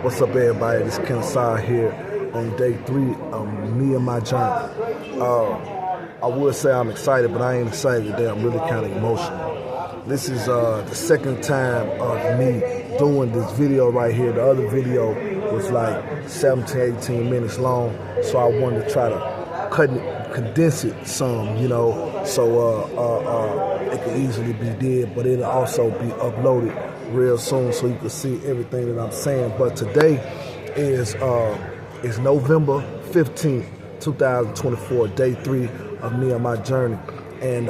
What's up, everybody? This is Ken Sai here on day 3 of me and my journey. I would say I'm excited, but I ain't excited today. I'm really kind of emotional. This is the second time of me doing this video right here. The other video was like 17, 18 minutes long, so I wanted to try to condense it some, so it can easily be did, but it'll also be uploaded real soon so you can see everything that I'm saying. But today is November 15th, 2024, day 3 of me and my journey. And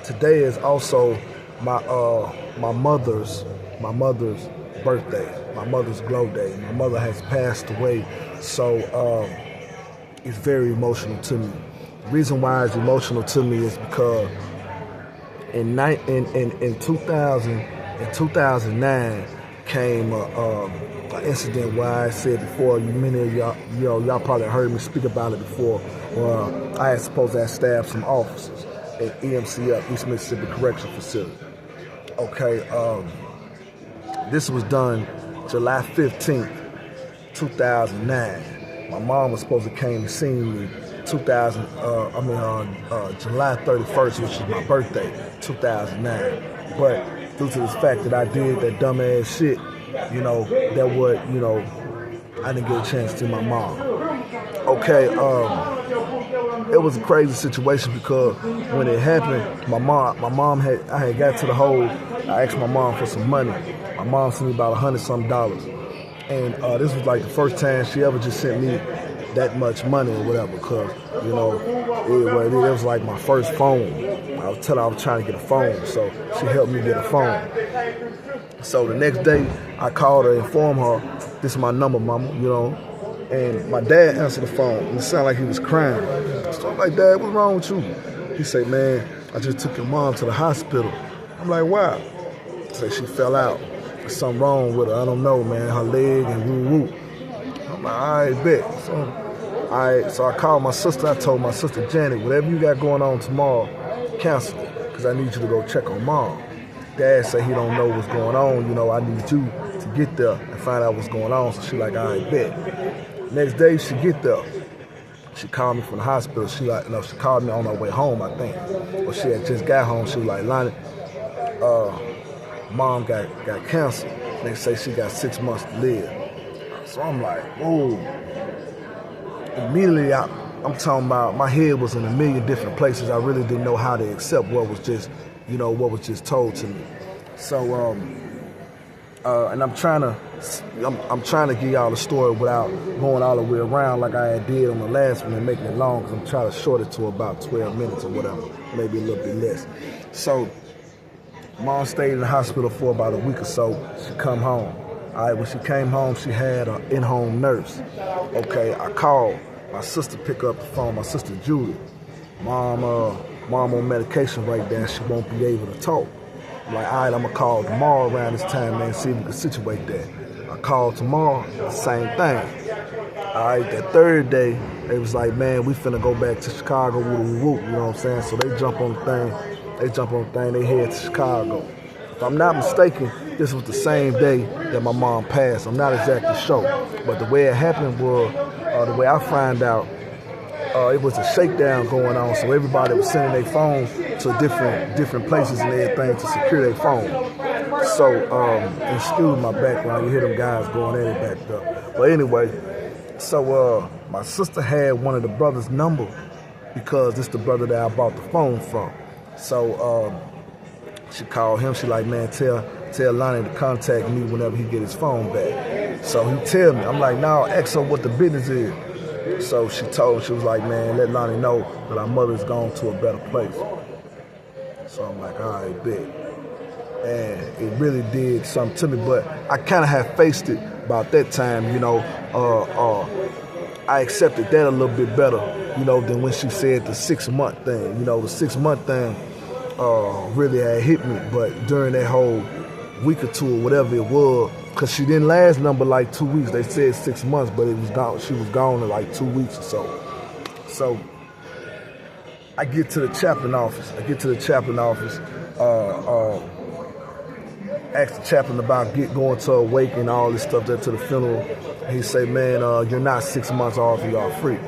today is also my mother's birthday, my mother's glow day. My mother has passed away, so it's very emotional to me. The reason why it's emotional to me is because in 2009 came an incident where I said before, many of y'all probably heard me speak about it before, where I had supposed to have stabbed some officers at EMCF, East Mississippi Correctional Facility. Okay, this was done July 15th, 2009. My mom was supposed to came and see me July 31st, which is my birthday, 2009. But due to the fact that I did that dumbass shit, I didn't get a chance to see my mom. Okay, it was a crazy situation because when it happened, I had got to the hole. I asked my mom for some money. My mom sent me about $100-something. And this was like the first time she ever just sent me that much money or whatever, because it was like my first phone. I was trying to get a phone, so she helped me get a phone. So the next day I called her and informed her, this is my number, mama, and my dad answered the phone and it sounded like he was crying. So I'm like, Dad, what's wrong with you? He said, man, I just took your mom to the hospital. I'm like, why? He said she fell out. There's something wrong with her. I don't know, man, her leg and woo-woo. I'm like, all right, bet. So I called my sister. I told my sister, Janet, whatever you got going on tomorrow, cancel it, because I need you to go check on Mom. Dad said he don't know what's going on. I need you to get there and find out what's going on. So she like, all right, bet. Next day, she get there. She called me from the hospital. She called me on her way home, I think. Or she had just got home. She was like, Lonnie, Mom got cancer. They say she got 6 months to live. So I'm like, whoa. Immediately, I'm talking about, my head was in a million different places. I really didn't know how to accept what was just told to me. So, and I'm trying to give y'all the story without going all the way around like I did on the last one and making it long, because I'm trying to short it to about 12 minutes or whatever, maybe a little bit less. So, Mom stayed in the hospital for about a week or so. She come home. All right, when she came home, she had an in-home nurse. Okay, I called. My sister picked up the phone, my sister Julie. Mom on medication right there, she won't be able to talk. I'm like, all right, I'm gonna call tomorrow around this time, man, see if we can situate that. I called tomorrow, same thing. All right, that third day, they was like, man, we finna go back to Chicago, woo, you know what I'm saying? So they jump on the thing, they head to Chicago. If I'm not mistaken, this was the same day that my mom passed. I'm not exactly sure, but the way it happened was, the way I find out, it was a shakedown going on, so everybody was sending their phones to different places and everything to secure their phone. So, excuse my background, you hear them guys going at it back there. But anyway, so my sister had one of the brother's number, because this is the brother that I bought the phone from. So she called him. She like, man, tell Lonnie to contact me whenever he get his phone back. So he tell me. I'm like, nah, ask her what the business is. So she was like, man, let Lonnie know that our mother's gone to a better place. So I'm like, all right, bet. And it really did something to me, but I kind of had faced it about that time, I accepted that a little bit better, than when she said the 6-month thing. The 6-month thing really had hit me, but during that whole week or two or whatever it was, because she didn't last number like 2 weeks. They said 6 months, but it was gone. She was gone in like 2 weeks or so. So I get to the chaplain office. asked the chaplain about going to a wake and all this stuff there to the funeral. He say, man, you're not 6 months off, you are free.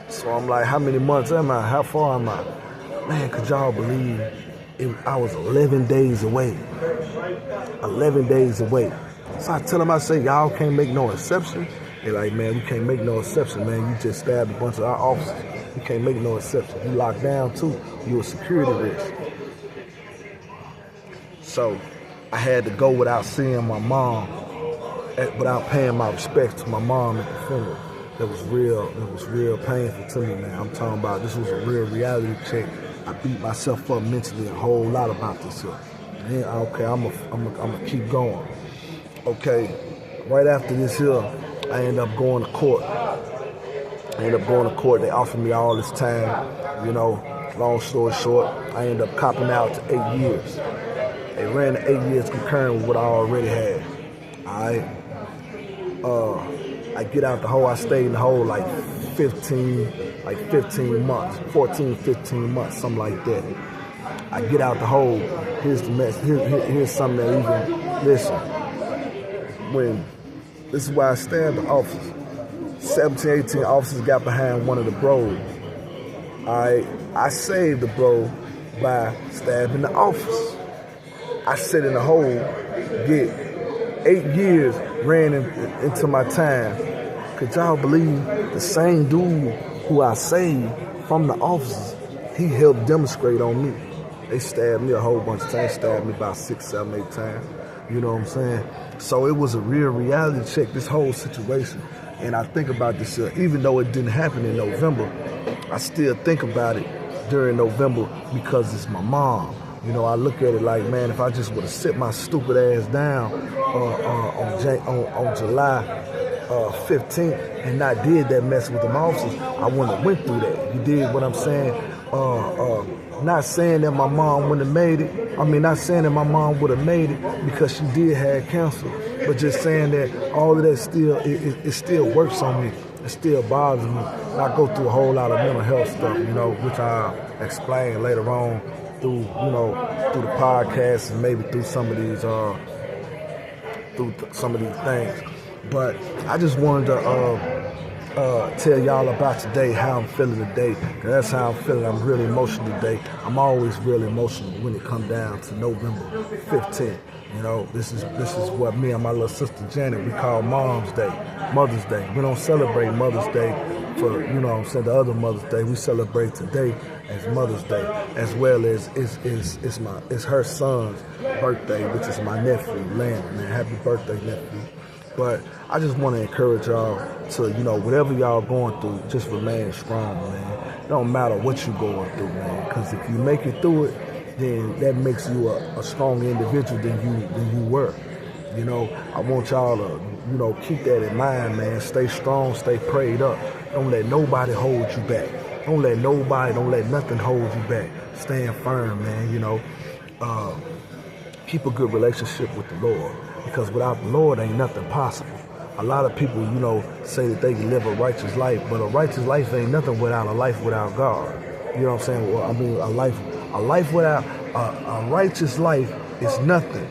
So I'm like, how many months am I? How far am I? Man, could y'all believe I was 11 days away. 11 days away. So I tell them, I say, y'all can't make no exception. They're like, man, we can't make no exception, man. You just stabbed a bunch of our officers. You can't make no exception. You locked down too. You a security risk. So I had to go without seeing my mom, without paying my respects to my mom at the funeral. It was real painful to me, man. I'm talking about this was a real reality check. I beat myself up mentally a whole lot about this here. And, okay, I'm gonna keep going. Okay, right after this here, I ended up going to court. They offered me all this time, you know. Long story short, I ended up copping out to 8 years. They ran the 8 years concurrent with what I already had. I get out the hole. I stayed in the hole like 15 months, 14, 15 months, something like that. I get out the hole. Here's the mess. Here's something that even, listen, this is why I stabbed the officers. 17, 18 officers got behind one of the bros. I saved the bro by stabbing the officer. I sit in the hole, get 8 years ran into my time. Could y'all believe the same dude who I saved from the officers, he helped demonstrate on me. They stabbed me a whole bunch of times, stabbed me about 6, 7, 8 times. You know what I'm saying? So it was a real reality check, this whole situation. And I think about this, even though it didn't happen in November, I still think about it during November because it's my mom. You know, I look at it like, man, if I just would have sit my stupid ass down on July 15th and not did that mess with them officers, I wouldn't have went through that. You dig what I'm saying? Not saying that my mom wouldn't have made it. I mean, not saying that my mom would have made it because she did have cancer, but just saying that all of that still, it still works on me. It still bothers me. And I go through a whole lot of mental health stuff, you know, which I'll explain later on through, you know, through the podcast and maybe through some of these, things. But I just wanted to tell y'all about today, how I'm feeling today. Cause that's how I'm feeling. I'm really emotional today. I'm always really emotional when it comes down to November 15th. You know, this is what me and my little sister Janet, we call Mom's Day, Mother's Day. We don't celebrate Mother's Day for, you know what I'm saying, the other Mother's Day. We celebrate today as Mother's Day, as well as it's her son's birthday, which is my nephew, Landon. Man, happy birthday, nephew. But I just want to encourage y'all to, you know, whatever y'all going through, just remain strong, man. It don't matter what you're going through, man, because if you make it through it, then that makes you a stronger individual than you were. You know, I want y'all to, you know, keep that in mind, man. Stay strong, stay prayed up. Don't let nobody hold you back. Don't let nothing hold you back. Stand firm, man, you know. Keep a good relationship with the Lord, because without the Lord ain't nothing possible. A lot of people, you know, say that they can live a righteous life, but a righteous life ain't nothing without a life without God. You know what I'm saying? Well, I mean, a life without a righteous life is nothing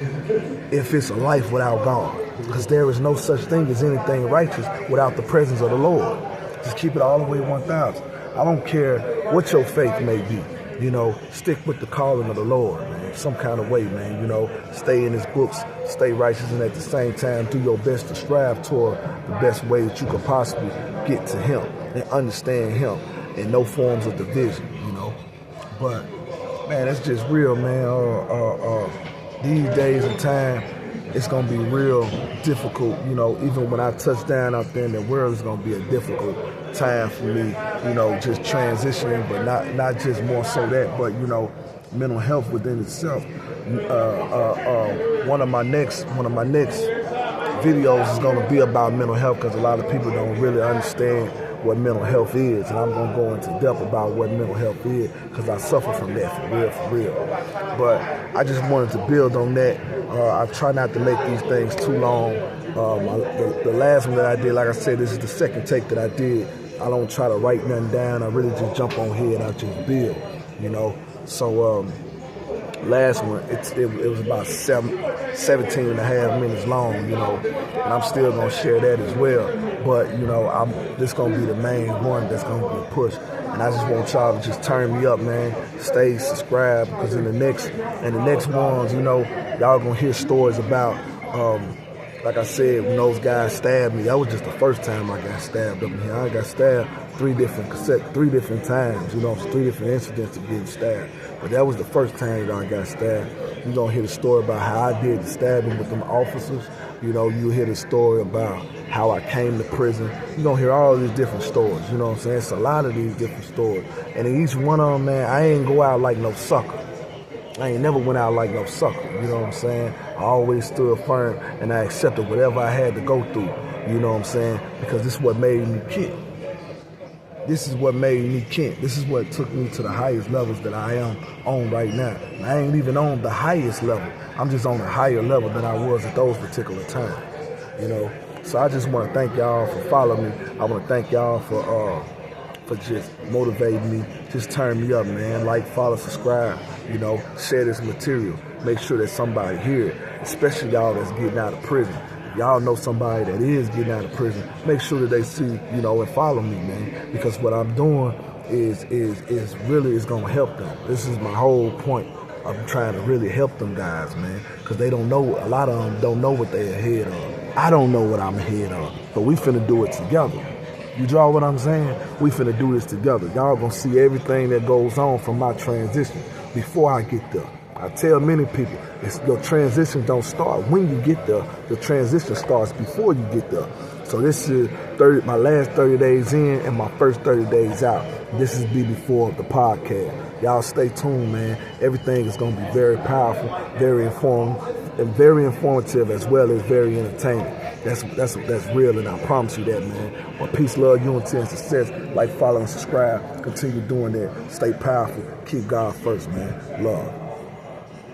if it's a life without God, because there is no such thing as anything righteous without the presence of the Lord. Just keep it all the way 1,000. I don't care what your faith may be. You know, stick with the calling of the Lord, man, some kind of way, man. You know, stay in his books, stay righteous, and at the same time, do your best to strive toward the best way that you could possibly get to him and understand him in no forms of division, you know. But, man, that's just real, man. These days and time, it's going to be real difficult, you know. Even when I touch down out there in the world, it's going to be a difficult time for me, you know, just transitioning, but not just more so that, but, you know, mental health within itself. One of my next videos is going to be about mental health, because a lot of people don't really understand what mental health is, and I'm going to go into depth about what mental health is, because I suffer from that for real. But I just wanted to build on that. I try not to make these things too long. The last one that I did, like I said, this is the second take that I did. I don't try to write nothing down. I really just jump on here and I just build, you know. So last one, it was about 17 and a half minutes long, you know, and I'm still going to share that as well. But, you know, this going to be the main one that's going to be pushed. And I just want y'all to just turn me up, man. Stay subscribed, because in the next ones, you know, y'all going to hear stories about, like I said, when those guys stabbed me, that was just the first time I got stabbed up in here. I got stabbed three different times, you know, 3 different incidents of getting stabbed. But that was the first time that I got stabbed. You're going to hear the story about how I did the stabbing with them officers. You know, you hear the story about how I came to prison. You're going to hear all these different stories, you know what I'm saying? It's a lot of these different stories. And in each one of them, man, I ain't go out like no sucker. I ain't never went out like no sucker, you know what I'm saying? I always stood firm, and I accepted whatever I had to go through, you know what I'm saying? Because this is what made me Kent. This is what made me Kent. This is what took me to the highest levels that I am on right now. And I ain't even on the highest level. I'm just on a higher level than I was at those particular times, you know? So I just want to thank y'all for following me. I want to thank y'all for just motivating me. Just turn me up, man. Like, follow, subscribe, you know, share this material. Make sure that somebody hear it, especially y'all that's getting out of prison. If y'all know somebody that is getting out of prison, make sure that they see, you know, and follow me, man. Because what I'm doing is really going to help them. This is my whole point. I'm trying to really help them guys, man, because they don't know, a lot of them don't know what they're ahead of. I don't know what I'm ahead of, but we finna do it together. You draw what I'm saying? We finna do this together. Y'all gonna see everything that goes on from my transition before I get there. I tell many people, your transition don't start when you get there. The transition starts before you get there. So this is my last 30 days in and my first 30 days out. This is before the podcast. Y'all stay tuned, man. Everything is gonna be very powerful, very informative, as well as very entertaining. That's real, and I promise you that, man. Well, peace, love, unity, and success. Like, follow, and subscribe. Continue doing that. Stay powerful. Keep God first, man. Love.